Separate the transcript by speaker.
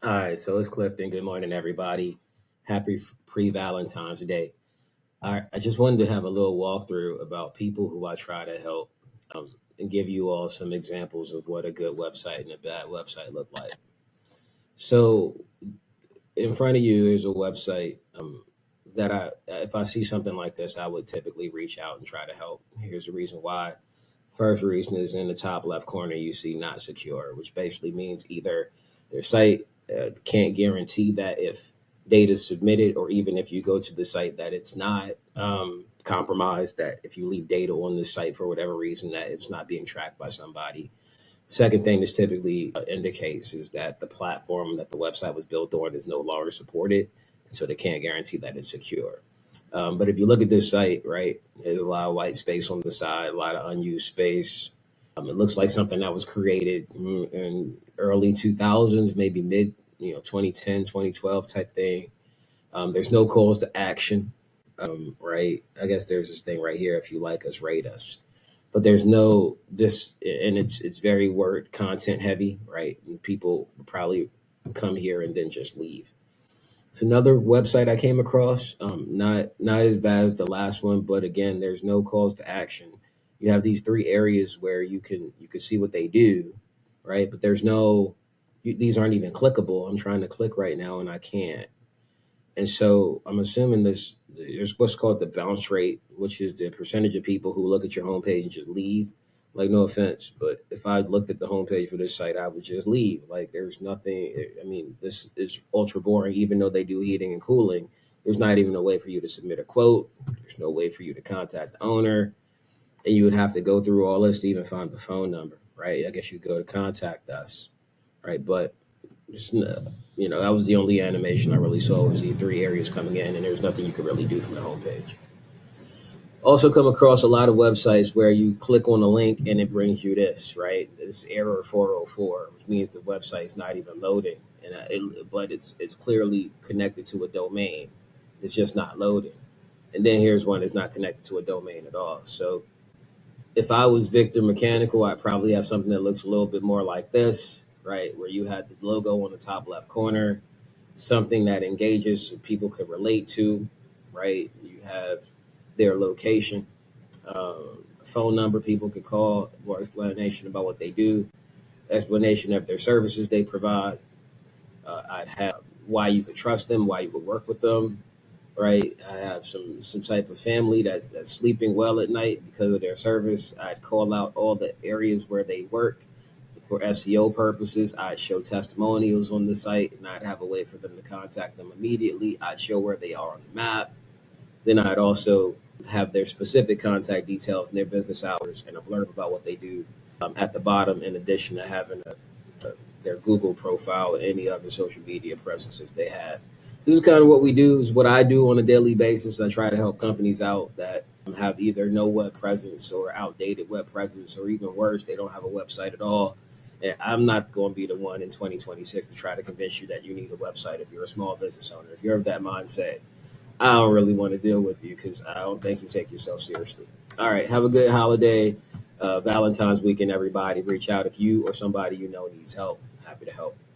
Speaker 1: All right, so it's Clifton. Good morning, everybody. Happy pre-Valentine's Day. All right, I just wanted to have a little walkthrough about people who I try to help, and give you all some examples of what a good website and a bad website look like. So, in front of you is a website that if I see something like this, I would typically reach out and try to help. Here's the reason why. First reason is in the top left corner, you see not secure, which basically means either their site can't guarantee that if data is submitted, or even if you go to the site that it's not compromised, that if you leave data on the site for whatever reason, that it's not being tracked by somebody. Second thing this typically indicates is that the platform that the website was built on is no longer supported, so they can't guarantee that it's secure. But if you look at this site, right, there's a lot of white space on the side, a lot of unused space. It looks like something that was created in early 2000s, maybe mid, 2010, 2012 type thing. There's no calls to action, right? I guess there's this thing right here. If you like us, rate us. But there's no this, and it's very word content heavy, right? And people probably come here and then just leave. It's another website I came across. Not as bad as the last one, but again, there's no calls to action. You have these three areas where you can see what they do, right? But there's no these aren't even clickable. I'm trying to click right now and I can't. And so I'm assuming there's what's called the bounce rate, which is the percentage of people who look at your homepage and just leave. Like, no offense, but if I looked at the homepage for this site, I would just leave. Like, there's nothing. I mean, this is ultra boring. Even though they do heating and cooling, there's not even a way for you to submit a quote. There's no way for you to contact the owner, and you would have to go through all this to even find the phone number, right? I guess you go to contact us, right? But just that was the only animation I really saw was these three areas coming in, and there's nothing you could really do from the homepage. Also, come across a lot of websites where you click on a link and it brings you this, right? This error 404, which means the website's not even loading, but it's clearly connected to a domain. It's just not loading. And then here's one that's not connected to a domain at all. So if I was Victor Mechanical, I'd probably have something that looks a little bit more like this, right? Where you had the logo on the top left corner, something that engages so people could relate to, right? You have their location, phone number people could call, more explanation about what they do, explanation of their services they provide. I'd have why you could trust them, why you would work with them, right? I have some type of family that's sleeping well at night because of their service. I'd call out all the areas where they work for SEO purposes. I'd show testimonials on the site, and I'd have a way for them to contact them immediately. I'd show where they are on the map. Then I'd also have their specific contact details and their business hours and a blurb about what they do at the bottom, in addition to having their Google profile or any other social media presences they have. This is kind of what we do, is what I do on a daily basis. I try to help companies out that have either no web presence or outdated web presence, or even worse, they don't have a website at all. And I'm not going to be the one in 2026 to try to convince you that you need a website if you're a small business owner. If you're of that mindset, I don't really want to deal with you because I don't think you take yourself seriously. All right, have a good holiday, Valentine's weekend, everybody. Reach out if you or somebody you know needs help. Happy to help.